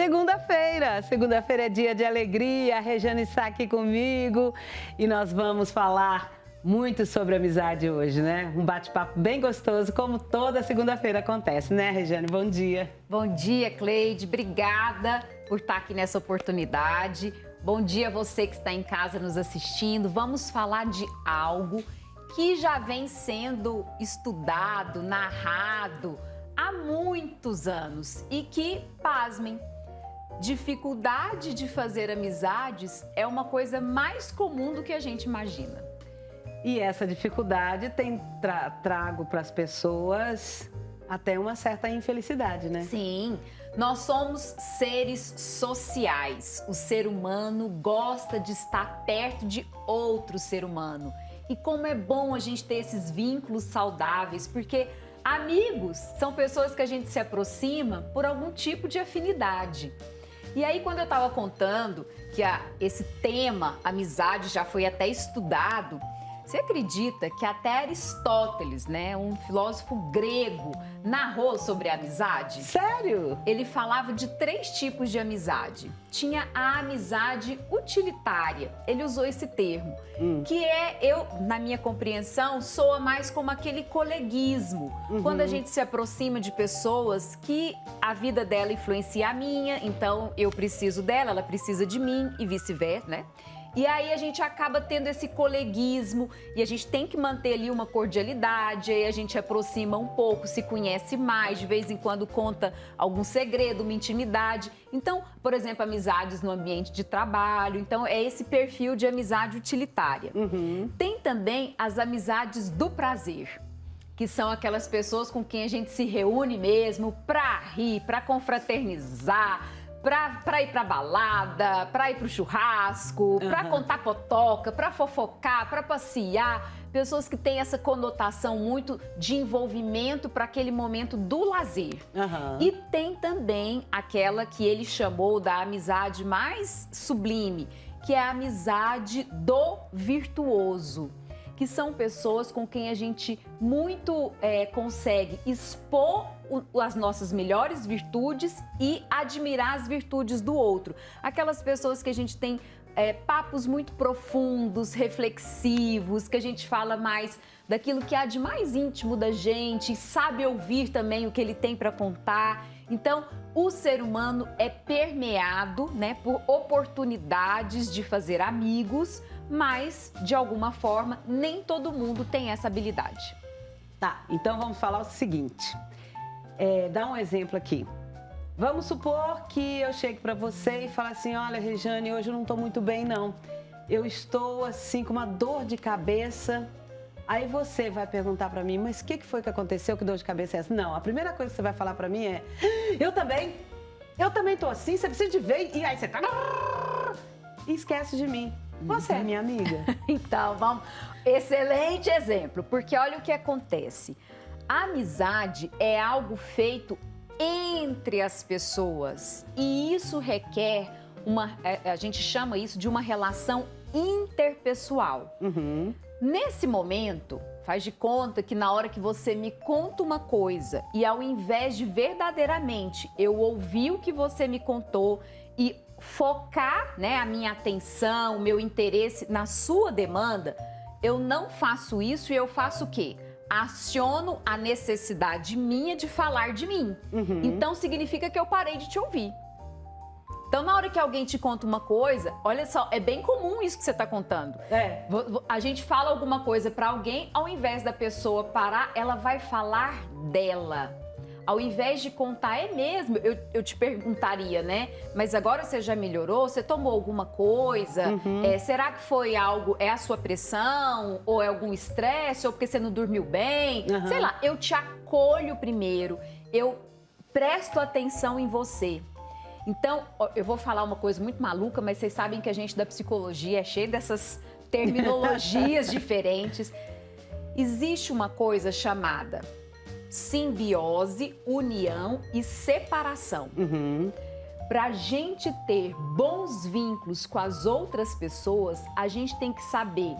Segunda-feira. Segunda-feira é dia de alegria. A Rejane está aqui comigo e nós vamos falar muito sobre amizade hoje, né? Um bate-papo bem gostoso, como toda segunda-feira acontece, né, Rejane? Bom dia. Bom dia, Cleide. Obrigada por estar aqui nessa oportunidade. Bom dia a você que está em casa nos assistindo. Vamos falar de algo que já vem sendo estudado, narrado há muitos anos e que, pasmem, dificuldade de fazer amizades é uma coisa mais comum do que a gente imagina. E essa dificuldade tem trago para as pessoas até uma certa infelicidade, né? Sim, nós somos seres sociais. O ser humano gosta de estar perto de outro ser humano. E como é bom a gente ter esses vínculos saudáveis, porque amigos são pessoas que a gente se aproxima por algum tipo de afinidade. E aí, quando eu estava contando que esse tema, amizade, já foi até estudado, você acredita que até Aristóteles, né, um filósofo grego, narrou sobre a amizade? Sério? Ele falava de 3 tipos de amizade. Tinha a amizade utilitária, ele usou esse termo, que na minha compreensão, soa mais como aquele coleguismo. Quando a gente se aproxima de pessoas que a vida dela influencia a minha, então eu preciso dela, ela precisa de mim e vice-versa, né? E aí a gente acaba tendo esse coleguismo e a gente tem que manter ali uma cordialidade, aí a gente aproxima um pouco, se conhece mais, de vez em quando conta algum segredo, uma intimidade. Então, por exemplo, amizades no ambiente de trabalho, então é esse perfil de amizade utilitária. Tem também as amizades do prazer, que são aquelas pessoas com quem a gente se reúne mesmo para rir, para confraternizar, para ir pra balada, para ir pro churrasco, para contar potoca, para fofocar, para passear. Pessoas que têm essa conotação muito de envolvimento para aquele momento do lazer. E tem também aquela que ele chamou da amizade mais sublime, que é a amizade do virtuoso, que são pessoas com quem a gente muito consegue expor as nossas melhores virtudes e admirar as virtudes do outro. Aquelas pessoas que a gente tem papos muito profundos, reflexivos, que a gente fala mais daquilo que há de mais íntimo da gente, sabe ouvir também o que ele tem para contar. Então, o ser humano é permeado, né, por oportunidades de fazer amigos, mas, de alguma forma, nem todo mundo tem essa habilidade. Tá, então vamos falar o seguinte. Dá um exemplo aqui. Vamos supor que eu chegue para você e fale assim, olha, Rejane, hoje eu não estou muito bem, não. Eu estou, assim, com uma dor de cabeça. Aí você vai perguntar para mim, mas o que foi que aconteceu? Que dor de cabeça é essa? Não, a primeira coisa que você vai falar para mim é, eu também tô assim, você precisa de ver. E aí você tá... E esquece de mim. Você é minha amiga. Então, vamos... Excelente exemplo, porque olha o que acontece. A amizade é algo feito entre as pessoas e isso requer a gente chama isso de uma relação interpessoal. Nesse momento, faz de conta que na hora que você me conta uma coisa e ao invés de verdadeiramente eu ouvir o que você me contou e focar, né, a minha atenção, o meu interesse na sua demanda, eu não faço isso e eu faço o quê? Aciono a necessidade minha de falar de mim. Então, significa que eu parei de te ouvir. Então, na hora que alguém te conta uma coisa, olha só, é bem comum isso que você está contando. A gente fala alguma coisa para alguém, ao invés da pessoa parar, ela vai falar dela. Ao invés de contar, é mesmo, eu te perguntaria, né? Mas agora você já melhorou? Você tomou alguma coisa? Será que foi algo, é a sua pressão? Ou é algum estresse? Ou porque você não dormiu bem? Sei lá, eu te acolho primeiro, eu presto atenção em você. Então, eu vou falar uma coisa muito maluca, mas vocês sabem que a gente da psicologia é cheio dessas terminologias diferentes. Existe uma coisa chamada simbiose, união e separação. Para a gente ter bons vínculos com as outras pessoas, a gente tem que saber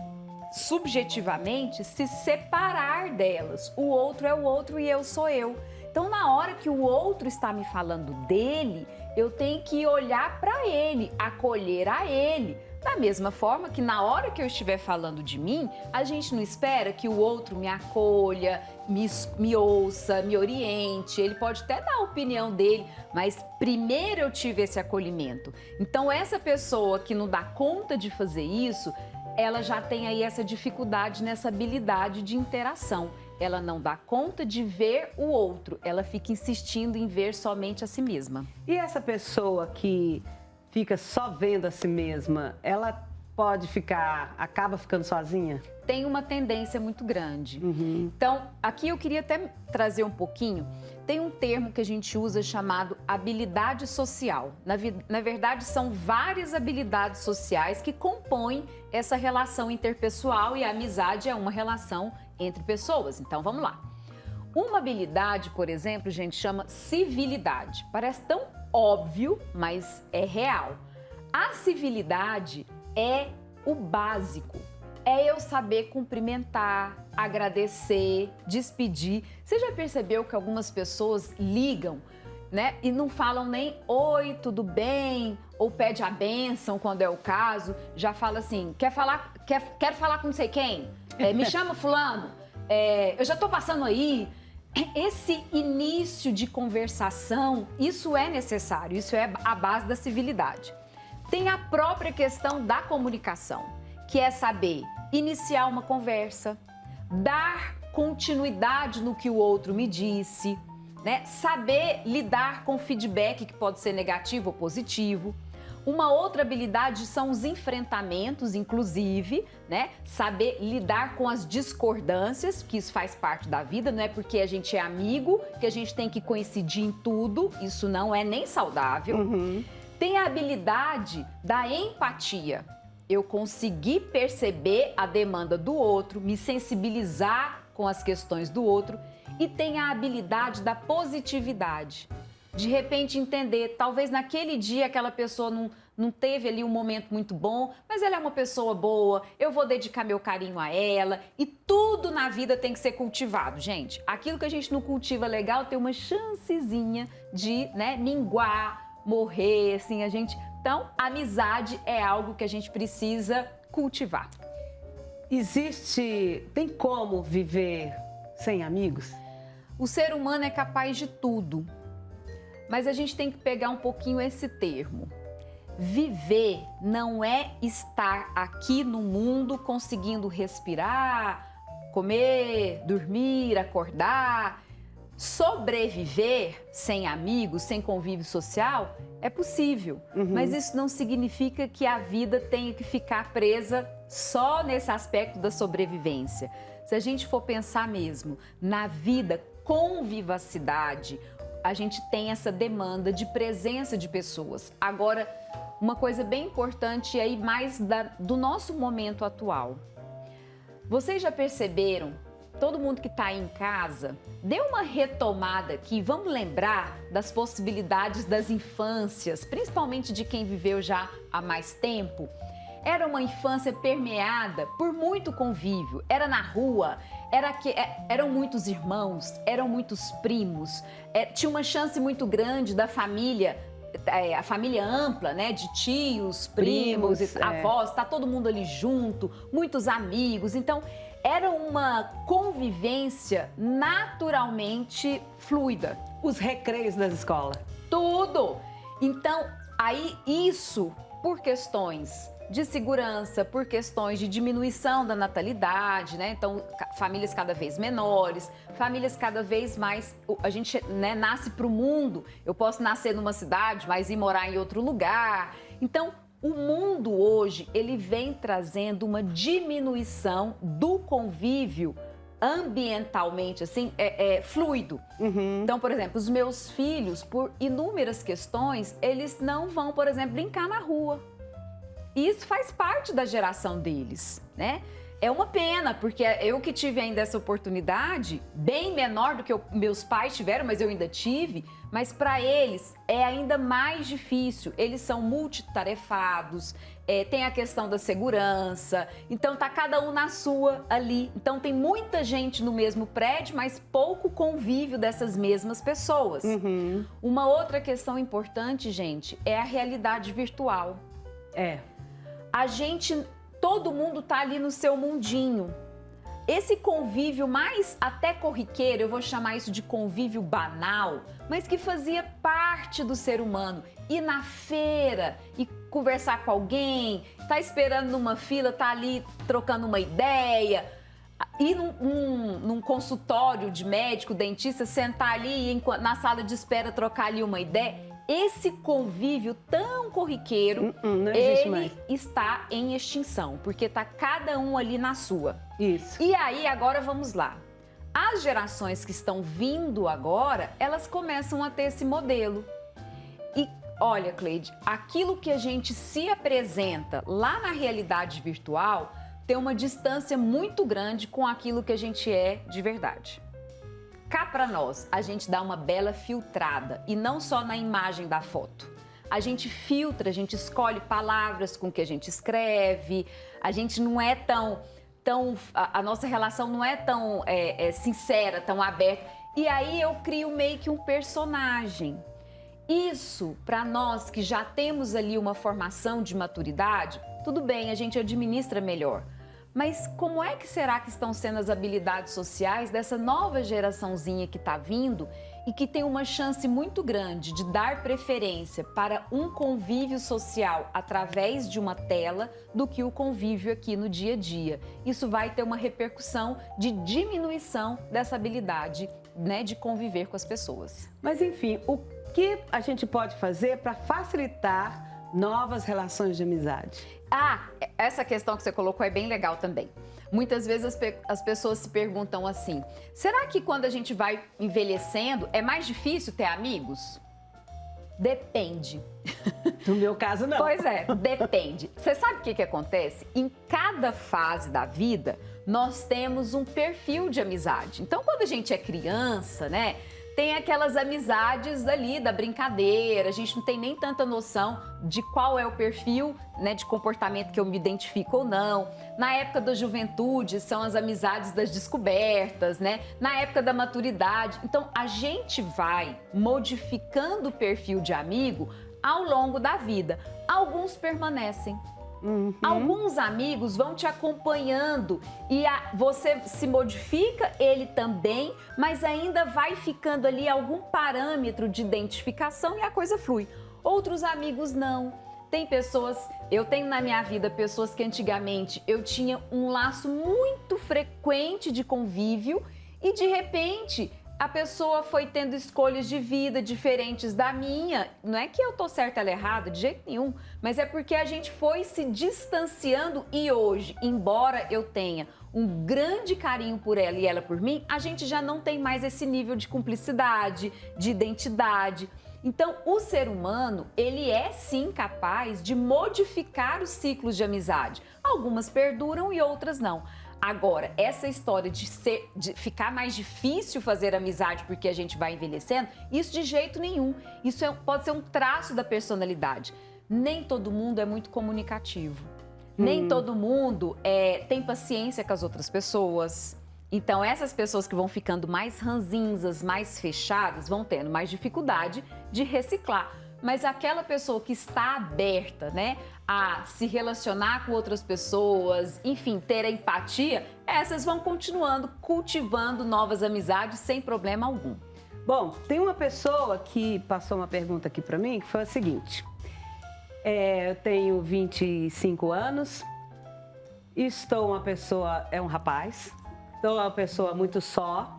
subjetivamente se separar delas. O outro é o outro e eu sou eu. Então, na hora que o outro está me falando dele, eu tenho que olhar para ele, acolher a ele. Da mesma forma que na hora que eu estiver falando de mim, a gente não espera que o outro me acolha, me ouça, me oriente. Ele pode até dar a opinião dele, mas primeiro eu tive esse acolhimento. Então essa pessoa que não dá conta de fazer isso, ela já tem aí essa dificuldade nessa habilidade de interação. Ela não dá conta de ver o outro, ela fica insistindo em ver somente a si mesma. E essa pessoa que fica só vendo a si mesma, ela acaba ficando sozinha? Tem uma tendência muito grande. Então, aqui eu queria até trazer um pouquinho, tem um termo que a gente usa chamado habilidade social. Na verdade, são várias habilidades sociais que compõem essa relação interpessoal e a amizade é uma relação entre pessoas. Então, vamos lá. Uma habilidade, por exemplo, a gente chama civilidade. Parece tão óbvio, mas é real. A civilidade é o básico. É eu saber cumprimentar, agradecer, despedir. Você já percebeu que algumas pessoas ligam, né? E não falam nem oi, tudo bem? Ou pede a bênção quando é o caso. Já fala assim, quero falar com não sei quem? Me chama fulano? Eu já tô passando aí. Esse início de conversação, isso é necessário, isso é a base da civilidade. Tem a própria questão da comunicação, que é saber iniciar uma conversa, dar continuidade no que o outro me disse, né? Saber lidar com feedback que pode ser negativo ou positivo. Uma outra habilidade são os enfrentamentos, inclusive, né? Saber lidar com as discordâncias, que isso faz parte da vida, não é porque a gente é amigo que a gente tem que coincidir em tudo, isso não é nem saudável. Tem a habilidade da empatia. Eu conseguir perceber a demanda do outro, me sensibilizar com as questões do outro. E tem a habilidade da positividade. De repente entender, talvez naquele dia aquela pessoa não teve ali um momento muito bom, mas ela é uma pessoa boa, eu vou dedicar meu carinho a ela. E tudo na vida tem que ser cultivado, gente. Aquilo que a gente não cultiva legal tem uma chancezinha de, né, minguar, morrer, assim, a gente... Então, a amizade é algo que a gente precisa cultivar. Tem como viver sem amigos? O ser humano é capaz de tudo. Mas a gente tem que pegar um pouquinho esse termo. Viver não é estar aqui no mundo conseguindo respirar, comer, dormir, acordar. Sobreviver sem amigos, sem convívio social, é possível. Mas isso não significa que a vida tenha que ficar presa só nesse aspecto da sobrevivência. Se a gente for pensar mesmo na vida com vivacidade, a gente tem essa demanda de presença de pessoas. Agora, uma coisa bem importante aí mais do nosso momento atual. Vocês já perceberam, todo mundo que está aí em casa, deu uma retomada aqui, vamos lembrar das possibilidades das infâncias, principalmente de quem viveu já há mais tempo. Era uma infância permeada por muito convívio, era na rua, eram muitos irmãos, eram muitos primos, tinha uma chance muito grande da família, a família ampla, né, de tios, primos, avós, tá todo mundo ali junto, muitos amigos, então era uma convivência naturalmente fluida. Os recreios das escolas. Tudo! Então, aí isso por questões de segurança, por questões de diminuição da natalidade, né? Então, famílias cada vez menores, famílias cada vez mais... A gente, né, nasce para o mundo, eu posso nascer numa cidade, mas ir morar em outro lugar. Então, o mundo hoje, ele vem trazendo uma diminuição do convívio ambientalmente, assim, fluido. Então, por exemplo, os meus filhos, por inúmeras questões, eles não vão, por exemplo, brincar na rua. E isso faz parte da geração deles, né? é uma pena, porque eu que tive ainda essa oportunidade, bem menor do que meus pais tiveram, mas eu ainda tive, mas para eles é ainda mais difícil. Eles são multitarefados, tem a questão da segurança, então tá cada um na sua ali. Então tem muita gente no mesmo prédio, mas pouco convívio dessas mesmas pessoas. Uma outra questão importante, gente, é a realidade virtual. Todo mundo tá ali no seu mundinho. Esse convívio mais até corriqueiro, eu vou chamar isso de convívio banal, mas que fazia parte do ser humano. Ir na feira e conversar com alguém, tá esperando numa fila, tá ali trocando uma ideia, ir num consultório de médico, dentista, sentar ali na sala de espera, trocar ali uma ideia. Esse convívio tão corriqueiro, ele está em extinção, porque tá cada um ali na sua. Isso. E aí, agora vamos lá. As gerações que estão vindo agora, elas começam a ter esse modelo. E olha, Cleide, aquilo que a gente se apresenta lá na realidade virtual tem uma distância muito grande com aquilo que a gente é de verdade. Cá para nós, a gente dá uma bela filtrada, e não só na imagem da foto. A gente filtra, a gente escolhe palavras com que a gente escreve, a gente não é a nossa relação não é tão sincera, tão aberta. E aí eu crio meio que um personagem. Isso, para nós que já temos ali uma formação de maturidade, tudo bem, a gente administra melhor. Mas como é que será que estão sendo as habilidades sociais dessa nova geraçãozinha que está vindo e que tem uma chance muito grande de dar preferência para um convívio social através de uma tela do que o convívio aqui no dia a dia? Isso vai ter uma repercussão de diminuição dessa habilidade, né, de conviver com as pessoas. Mas enfim, o que a gente pode fazer para facilitar novas relações de amizade? Essa questão que você colocou é bem legal também. Muitas vezes as pessoas se perguntam assim, será que quando a gente vai envelhecendo é mais difícil ter amigos? Depende. No meu caso, não. Pois é, depende. Você sabe o que acontece? Em cada fase da vida, nós temos um perfil de amizade. Então, quando a gente é criança, né? Tem aquelas amizades ali da brincadeira, a gente não tem nem tanta noção de qual é o perfil, né, de comportamento que eu me identifico ou não. Na época da juventude, são as amizades das descobertas, né? Na época da maturidade. Então, a gente vai modificando o perfil de amigo ao longo da vida. Alguns permanecem. Alguns amigos vão te acompanhando e você se modifica, ele também, mas ainda vai ficando ali algum parâmetro de identificação e a coisa flui. Outros amigos não. Tem pessoas, eu tenho na minha vida pessoas que antigamente eu tinha um laço muito frequente de convívio e de repente a pessoa foi tendo escolhas de vida diferentes da minha. Não é que eu tô certa ou errada, de jeito nenhum, mas é porque a gente foi se distanciando e hoje, embora eu tenha um grande carinho por ela e ela por mim, a gente já não tem mais esse nível de cumplicidade, de identidade. Então, o ser humano, ele é sim capaz de modificar os ciclos de amizade. Algumas perduram e outras não. Agora, essa história de ficar mais difícil fazer amizade porque a gente vai envelhecendo, isso de jeito nenhum. Isso pode ser um traço da personalidade. Nem todo mundo é muito comunicativo. Nem todo mundo tem paciência com as outras pessoas. Então, essas pessoas que vão ficando mais ranzinzas, mais fechadas, vão tendo mais dificuldade de reciclar. Mas aquela pessoa que está aberta, né, a se relacionar com outras pessoas, enfim, ter a empatia, essas vão continuando cultivando novas amizades sem problema algum. Bom, tem uma pessoa que passou uma pergunta aqui para mim, que foi a seguinte. Eu tenho 25 anos, estou um rapaz, estou uma pessoa muito só.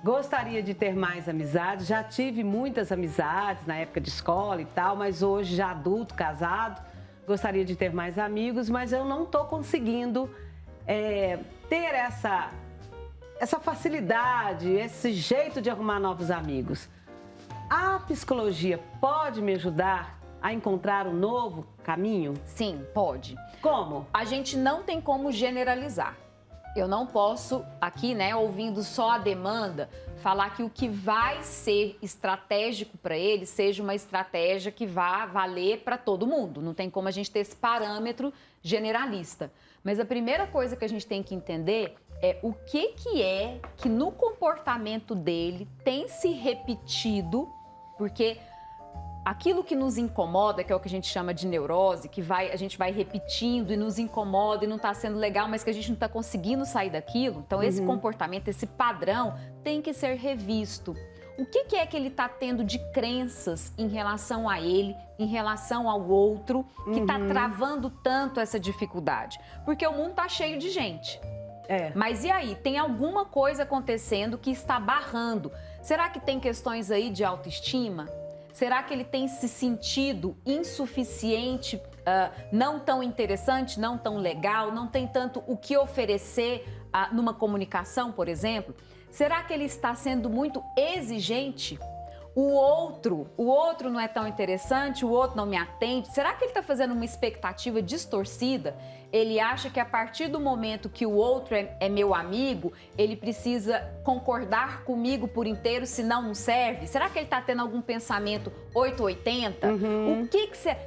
Gostaria de ter mais amizades, já tive muitas amizades na época de escola e tal, mas hoje já adulto, casado, gostaria de ter mais amigos, mas eu não estou conseguindo ter essa facilidade, esse jeito de arrumar novos amigos. A psicologia pode me ajudar a encontrar um novo caminho? Sim, pode. Como? A gente não tem como generalizar. Eu não posso aqui, né, ouvindo só a demanda, falar que o que vai ser estratégico para ele seja uma estratégia que vá valer para todo mundo. Não tem como a gente ter esse parâmetro generalista. Mas a primeira coisa que a gente tem que entender é o que é que no comportamento dele tem se repetido, porque aquilo que nos incomoda, que é o que a gente chama de neurose, que a gente vai repetindo e nos incomoda e não está sendo legal, mas que a gente não está conseguindo sair daquilo. Então, esse comportamento, esse padrão tem que ser revisto. O que é que ele está tendo de crenças em relação a ele, em relação ao outro, que está travando tanto essa dificuldade? Porque o mundo está cheio de gente. Mas e aí? Tem alguma coisa acontecendo que está barrando? Será que tem questões aí de autoestima? Será que ele tem se sentido insuficiente, não tão interessante, não tão legal, não tem tanto o que oferecer numa comunicação, por exemplo? Será que ele está sendo muito exigente? O outro não é tão interessante, o outro não me atende. Será que ele está fazendo uma expectativa distorcida? Ele acha que a partir do momento que o outro é meu amigo, ele precisa concordar comigo por inteiro, senão não serve? Será que ele está tendo algum pensamento 880?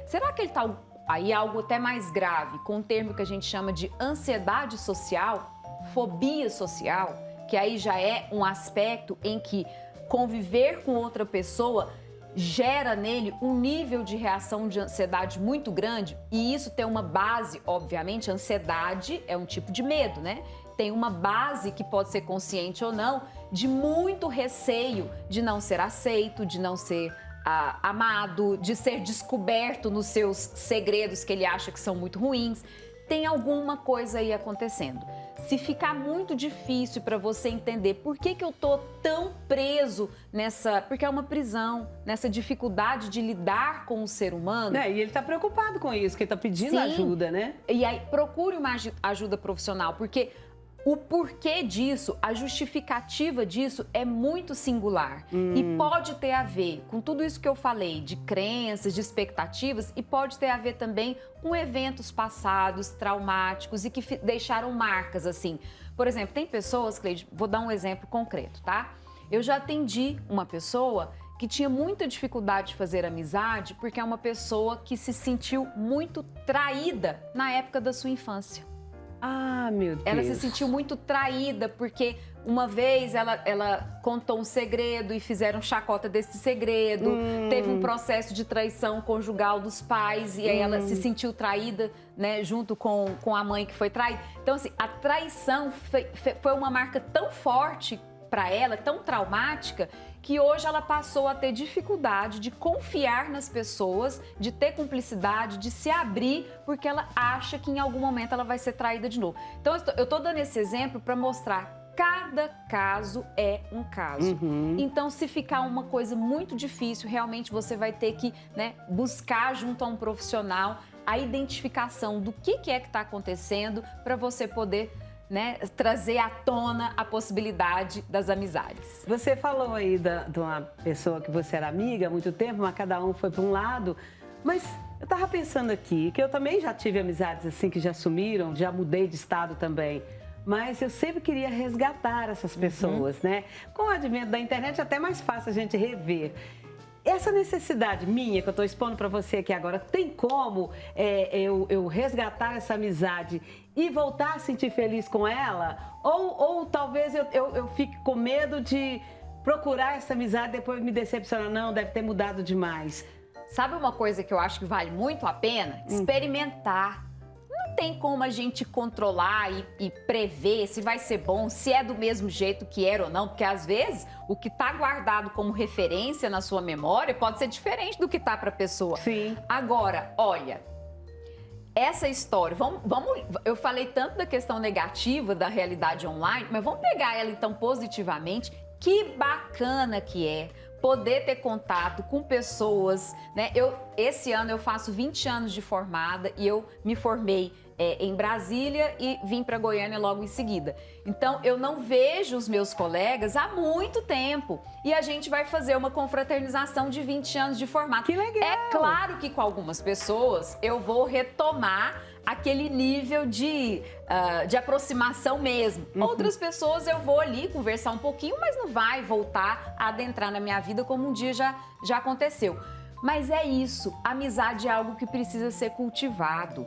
Será que ele está aí algo até mais grave, com um termo que a gente chama de ansiedade social, fobia social, que aí já é um aspecto em que conviver com outra pessoa gera nele um nível de reação de ansiedade muito grande, e isso tem uma base, obviamente, ansiedade é um tipo de medo, né? Tem uma base que pode ser consciente ou não, de muito receio de não ser aceito, de não ser amado, de ser descoberto nos seus segredos que ele acha que são muito ruins. Tem alguma coisa aí acontecendo. Se ficar muito difícil para você entender por que eu tô tão preso porque é uma prisão, nessa dificuldade de lidar com o ser humano. E ele tá preocupado com isso, que ele tá pedindo ajuda, né? E aí procure uma ajuda profissional, porque o porquê disso, a justificativa disso é muito singular e pode ter a ver com tudo isso que eu falei, de crenças, de expectativas, e pode ter a ver também com eventos passados, traumáticos e que deixaram marcas, assim. Por exemplo, tem pessoas, Cleide, vou dar um exemplo concreto, tá? Eu já atendi uma pessoa que tinha muita dificuldade de fazer amizade porque é uma pessoa que se sentiu muito traída na época da sua infância. Ah, meu Deus. Ela se sentiu muito traída porque uma vez ela contou um segredo e fizeram chacota desse segredo. Teve um processo de traição conjugal dos pais e aí ela se sentiu traída, né, junto com a mãe que foi traída. Então, assim, a traição foi uma marca tão forte para ela, tão traumática, que hoje ela passou a ter dificuldade de confiar nas pessoas, de ter cumplicidade, de se abrir, porque ela acha que em algum momento ela vai ser traída de novo. Então, eu estou dando esse exemplo para mostrar cada caso é um caso. Então, se ficar uma coisa muito difícil, realmente você vai ter que, né, buscar junto a um profissional a identificação do que é que está acontecendo para você poder, né, trazer à tona a possibilidade das amizades. Você falou aí de uma pessoa que você era amiga há muito tempo, mas cada um foi para um lado. Mas eu estava pensando aqui que eu também já tive amizades assim que já sumiram, já mudei de estado também. Mas eu sempre queria resgatar essas pessoas, né? Com o advento da internet é até mais fácil a gente rever. Essa necessidade minha que eu estou expondo para você aqui agora, tem como eu resgatar essa amizade e voltar a sentir feliz com ela? Ou talvez eu fique com medo de procurar essa amizade e depois me decepcionar? Não, deve ter mudado demais. Sabe uma coisa que eu acho que vale muito a pena? Experimentar. Não tem como a gente controlar e prever se vai ser bom, se é do mesmo jeito que era ou não, porque às vezes o que está guardado como referência na sua memória pode ser diferente do que está para a pessoa. Sim. Agora, olha, essa história, eu falei tanto da questão negativa da realidade online, mas vamos pegar ela então positivamente. Que bacana que é poder ter contato com pessoas, né? Esse ano eu faço 20 anos de formada e eu me formei em Brasília e vim para Goiânia logo em seguida. Então, eu não vejo os meus colegas há muito tempo e a gente vai fazer uma confraternização de 20 anos de formado. Que legal! É claro que com algumas pessoas eu vou retomar aquele nível de aproximação mesmo. Outras pessoas eu vou ali conversar um pouquinho, mas não vai voltar a adentrar na minha vida como um dia já aconteceu. Mas é isso, amizade é algo que precisa ser cultivado.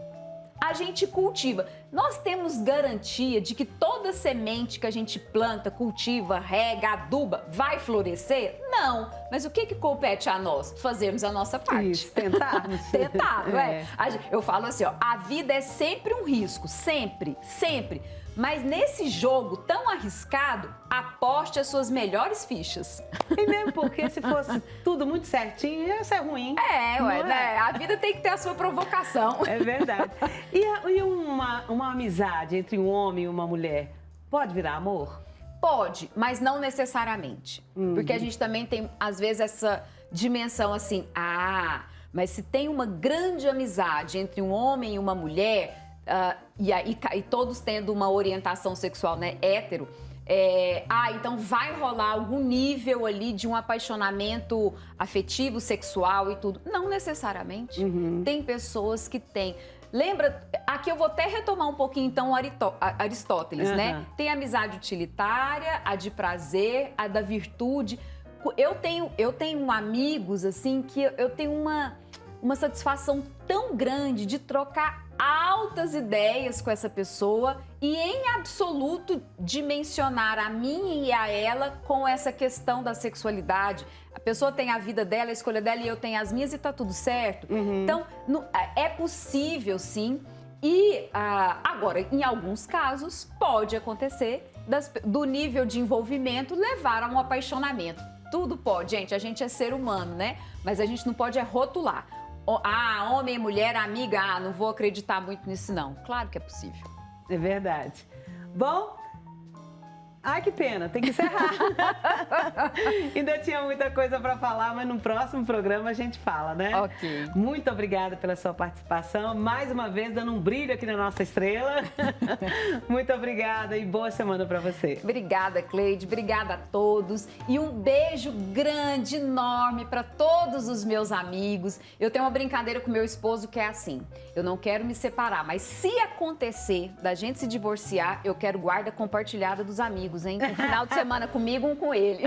A gente cultiva. Nós temos garantia de que toda semente que a gente planta, cultiva, rega, aduba, vai florescer? Não. Mas o que compete a nós? Fazermos a nossa parte. Isso, tentarmos. Tentar, não é? Eu falo assim, ó, a vida é sempre um risco, sempre, sempre. Mas nesse jogo tão arriscado, aposte as suas melhores fichas. E mesmo porque se fosse tudo muito certinho, ia ser ruim. Né? A vida tem que ter a sua provocação. É verdade. E uma amizade entre um homem e uma mulher pode virar amor? Pode, mas não necessariamente. Porque a gente também tem, às vezes, essa dimensão assim, mas se tem uma grande amizade entre um homem e uma mulher, e todos tendo uma orientação sexual, né, hétero, então vai rolar algum nível ali de um apaixonamento afetivo, sexual e tudo. Não necessariamente. Tem pessoas que têm. Lembra, aqui eu vou até retomar um pouquinho então Aristóteles, né? Tem a amizade utilitária, a de prazer, a da virtude. Eu tenho amigos assim que eu tenho uma satisfação tão grande de trocar altas ideias com essa pessoa e em absoluto dimensionar a mim e a ela com essa questão da sexualidade. A pessoa tem a vida dela, a escolha dela e eu tenho as minhas e tá tudo certo. Então, é possível sim. E agora, em alguns casos, pode acontecer do nível de envolvimento levar a um apaixonamento. Tudo pode, gente, a gente é ser humano, né? Mas a gente não pode rotular. Homem e mulher, amiga, não vou acreditar muito nisso não. Claro que é possível. É verdade. Bom, ai que pena, tem que encerrar. Ainda tinha muita coisa para falar, mas no próximo programa a gente fala, né? Ok. Muito obrigada pela sua participação, mais uma vez dando um brilho aqui na nossa estrela. Muito obrigada e boa semana para você. Obrigada, Cleide, obrigada a todos e um beijo grande, enorme para todos os meus amigos. Eu tenho uma brincadeira com meu esposo que é assim, eu não quero me separar, mas se acontecer da gente se divorciar, eu quero guarda compartilhada dos amigos, hein? Um final de semana comigo, um com ele.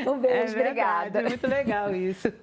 Um beijo, obrigada. Muito legal isso.